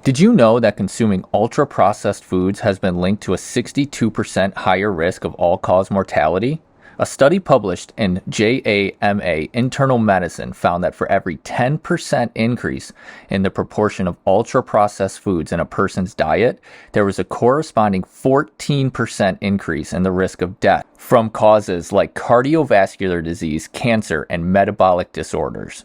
Did you know that consuming ultra-processed foods has been linked to a 62% higher risk of all-cause mortality? A study published in JAMA Internal Medicine found that for every 10% increase in the proportion of ultra-processed foods in a person's diet, there was a corresponding 14% increase in the risk of death from causes like cardiovascular disease, cancer, and metabolic disorders.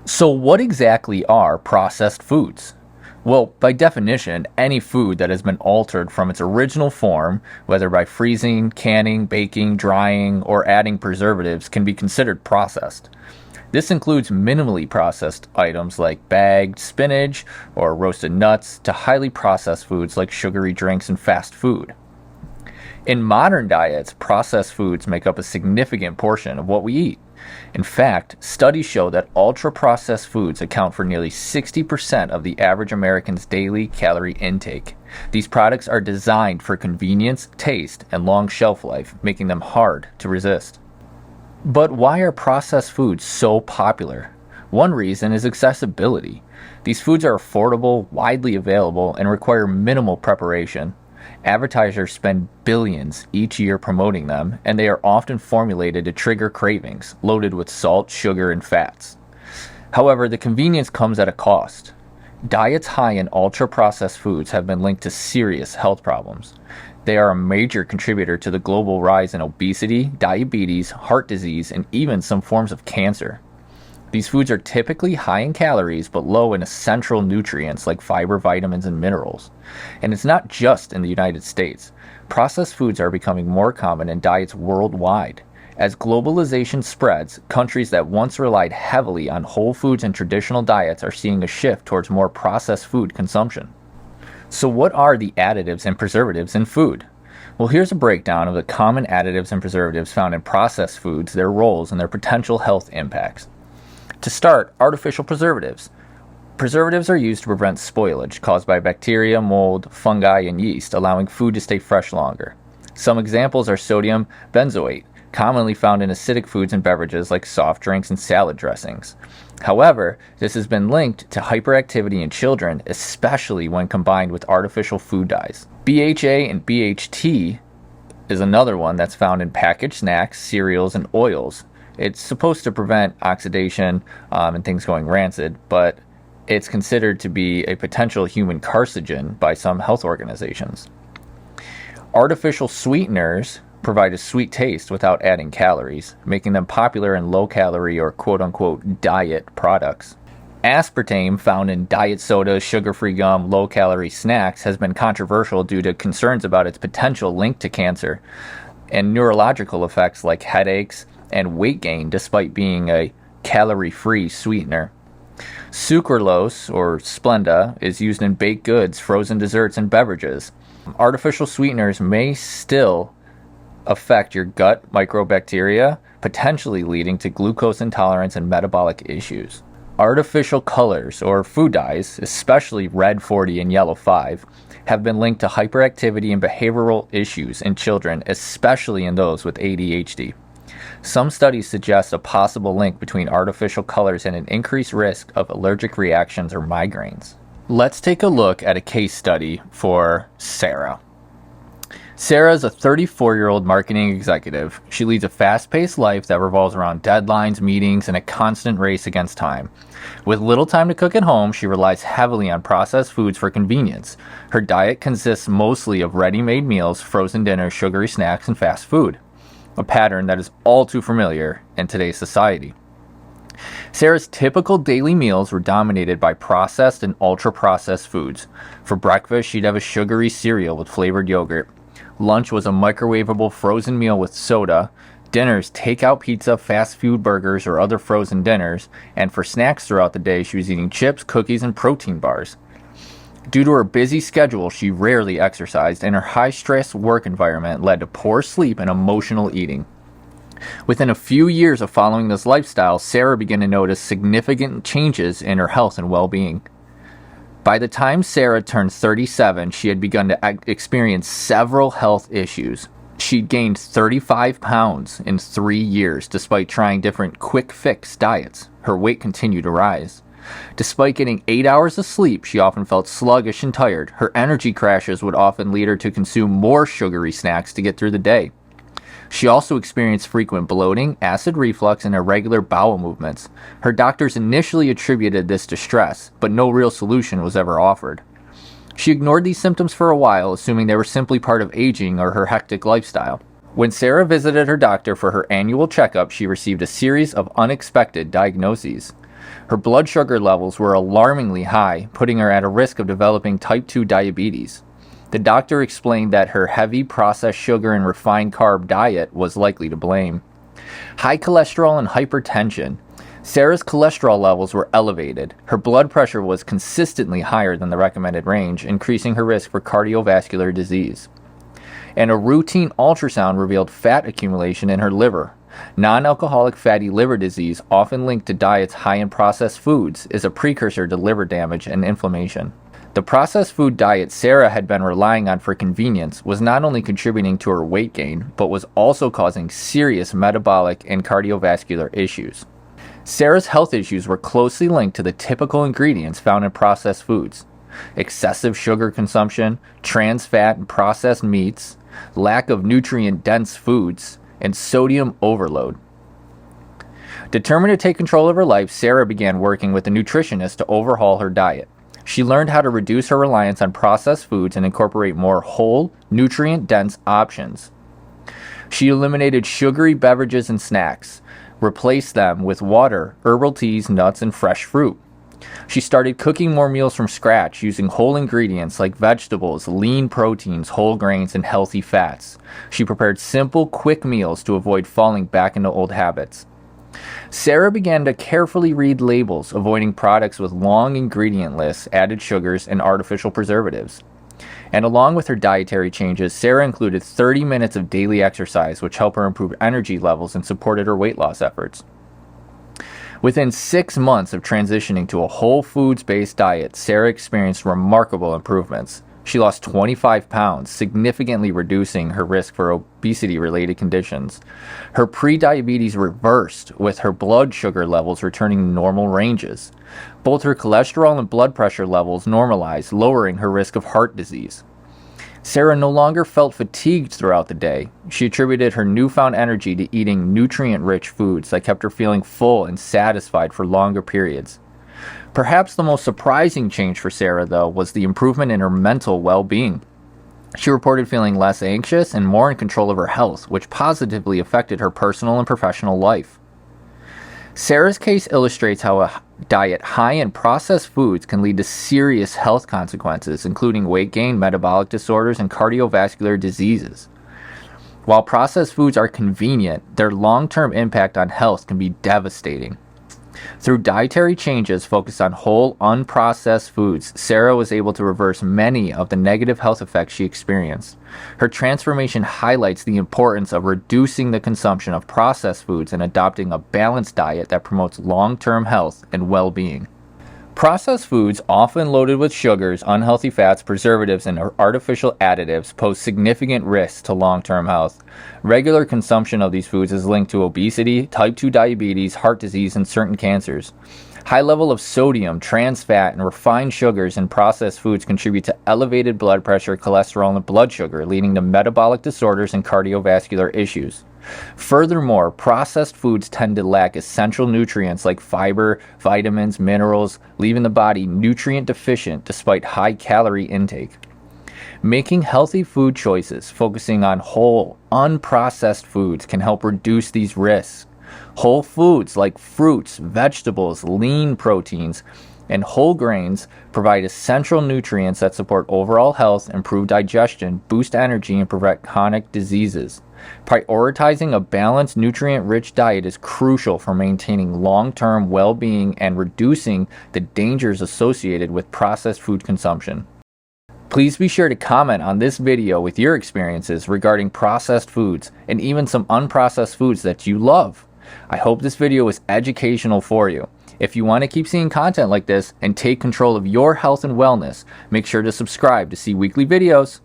So what exactly are processed foods? Well, by definition, any food that has been altered from its original form, whether by freezing, canning, baking, drying, or adding preservatives, can be considered processed. This includes minimally processed items like bagged spinach or roasted nuts to highly processed foods like sugary drinks and fast food. In modern diets, processed foods make up a significant portion of what we eat. In fact, studies show that ultra-processed foods account for nearly 60% of the average American's daily calorie intake. These products are designed for convenience, taste, and long shelf life, making them hard to resist. But why are processed foods so popular? One reason is accessibility. These foods are affordable, widely available, and require minimal preparation. Advertisers spend billions each year promoting them, and they are often formulated to trigger cravings, loaded with salt, sugar, and fats. However, the convenience comes at a cost. Diets high in ultra-processed foods have been linked to serious health problems. They are a major contributor to the global rise in obesity, diabetes, heart disease, and even some forms of cancer. These foods are typically high in calories but low in essential nutrients like fiber, vitamins, and minerals. And it's not just in the United States. Processed foods are becoming more common in diets worldwide. As globalization spreads, countries that once relied heavily on whole foods and traditional diets are seeing a shift towards more processed food consumption. So what are the additives and preservatives in food? Well, here's a breakdown of the common additives and preservatives found in processed foods, their roles, and their potential health impacts. To start, artificial preservatives. Preservatives are used to prevent spoilage caused by bacteria, mold, fungi, and yeast, allowing food to stay fresh longer. Some examples are sodium benzoate, commonly found in acidic foods and beverages like soft drinks and salad dressings. However, this has been linked to hyperactivity in children, especially when combined with artificial food dyes. BHA and BHT is another one that's found in packaged snacks, cereals, and oils. It's supposed to prevent oxidation and things going rancid, but it's considered to be a potential human carcinogen by some health organizations. Artificial sweeteners provide a sweet taste without adding calories, making them popular in low-calorie or quote-unquote diet products. Aspartame, found in diet sodas, sugar-free gum, low-calorie snacks, has been controversial due to concerns about its potential link to cancer and neurological effects like headaches and weight gain, despite being a calorie-free sweetener. Sucralose, or Splenda, is used in baked goods, frozen desserts, and beverages. Artificial sweeteners may still affect your gut microbacteria, potentially leading to glucose intolerance and metabolic issues. Artificial colors, or food dyes, especially red 40 and yellow 5, have been linked to hyperactivity and behavioral issues in children, especially in those with ADHD. Some studies suggest a possible link between artificial colors and an increased risk of allergic reactions or migraines. Let's take a look at a case study for Sarah. Sarah is a 34-year-old marketing executive. She leads a fast-paced life that revolves around deadlines, meetings, and a constant race against time. With little time to cook at home, she relies heavily on processed foods for convenience. Her diet consists mostly of ready-made meals, frozen dinners, sugary snacks, and fast food, a pattern that is all too familiar in today's society. Sarah's typical daily meals were dominated by processed and ultra-processed foods. For breakfast, she'd have a sugary cereal with flavored yogurt. Lunch was a microwavable frozen meal with soda. Dinners, takeout pizza, fast food burgers, or other frozen dinners. And for snacks throughout the day, she was eating chips, cookies, and protein bars. Due to her busy schedule, she rarely exercised, and her high-stress work environment led to poor sleep and emotional eating. Within a few years of following this lifestyle, Sarah began to notice significant changes in her health and well-being. By the time Sarah turned 37, she had begun to experience several health issues. She'd gained 35 pounds in 3 years despite trying different quick fix diets. Her weight continued to rise. Despite getting 8 hours of sleep, she often felt sluggish and tired. Her energy crashes would often lead her to consume more sugary snacks to get through the day. She also experienced frequent bloating, acid reflux, and irregular bowel movements. Her doctors initially attributed this to stress, but no real solution was ever offered. She ignored these symptoms for a while, assuming they were simply part of aging or her hectic lifestyle. When Sarah visited her doctor for her annual checkup, she received a series of unexpected diagnoses. Her blood sugar levels were alarmingly high, putting her at a risk of developing type 2 diabetes. The doctor explained that her heavy processed sugar and refined carb diet was likely to blame. High cholesterol and hypertension. Sarah's cholesterol levels were elevated. Her blood pressure was consistently higher than the recommended range, increasing her risk for cardiovascular disease. And a routine ultrasound revealed fat accumulation in her liver. Non-alcoholic fatty liver disease, often linked to diets high in processed foods, is a precursor to liver damage and inflammation. The processed food diet Sarah had been relying on for convenience was not only contributing to her weight gain, but was also causing serious metabolic and cardiovascular issues. Sarah's health issues were closely linked to the typical ingredients found in processed foods: excessive sugar consumption, trans fat and processed meats, lack of nutrient-dense foods, and sodium overload. Determined to take control of her life, Sarah began working with a nutritionist to overhaul her diet. She learned how to reduce her reliance on processed foods and incorporate more whole, nutrient-dense options. She eliminated sugary beverages and snacks, replaced them with water, herbal teas, nuts, and fresh fruit. She started cooking more meals from scratch using whole ingredients like vegetables, lean proteins, whole grains, and healthy fats. She prepared simple, quick meals to avoid falling back into old habits. Sarah began to carefully read labels, avoiding products with long ingredient lists, added sugars, and artificial preservatives. And along with her dietary changes, Sarah included 30 minutes of daily exercise, which helped her improve energy levels and supported her weight loss efforts. Within 6 months of transitioning to a whole foods-based diet, Sarah experienced remarkable improvements. She lost 25 pounds, significantly reducing her risk for obesity-related conditions. Her prediabetes reversed, with her blood sugar levels returning to normal ranges. Both her cholesterol and blood pressure levels normalized, lowering her risk of heart disease. Sarah no longer felt fatigued throughout the day. She attributed her newfound energy to eating nutrient-rich foods that kept her feeling full and satisfied for longer periods. Perhaps the most surprising change for Sarah, though, was the improvement in her mental well-being. She reported feeling less anxious and more in control of her health, which positively affected her personal and professional life. Sarah's case illustrates how a diet high in processed foods can lead to serious health consequences, including weight gain, metabolic disorders, and cardiovascular diseases. While processed foods are convenient, their long-term impact on health can be devastating. Through dietary changes focused on whole, unprocessed foods, Sarah was able to reverse many of the negative health effects she experienced. Her transformation highlights the importance of reducing the consumption of processed foods and adopting a balanced diet that promotes long-term health and well-being. Processed foods, often loaded with sugars, unhealthy fats, preservatives, and artificial additives, pose significant risks to long-term health. Regular consumption of these foods is linked to obesity, type 2 diabetes, heart disease, and certain cancers. High level of sodium, trans fat, and refined sugars in processed foods contribute to elevated blood pressure, cholesterol, and blood sugar, leading to metabolic disorders and cardiovascular issues. Furthermore, processed foods tend to lack essential nutrients like fiber, vitamins, minerals, leaving the body nutrient deficient despite high calorie intake. Making healthy food choices, focusing on whole, unprocessed foods, can help reduce these risks. Whole foods like fruits, vegetables, lean proteins, and whole grains provide essential nutrients that support overall health, improve digestion, boost energy, and prevent chronic diseases. Prioritizing a balanced, nutrient-rich diet is crucial for maintaining long-term well-being and reducing the dangers associated with processed food consumption. Please be sure to comment on this video with your experiences regarding processed foods and even some unprocessed foods that you love. I hope this video was educational for you. If you want to keep seeing content like this and take control of your health and wellness, make sure to subscribe to see weekly videos.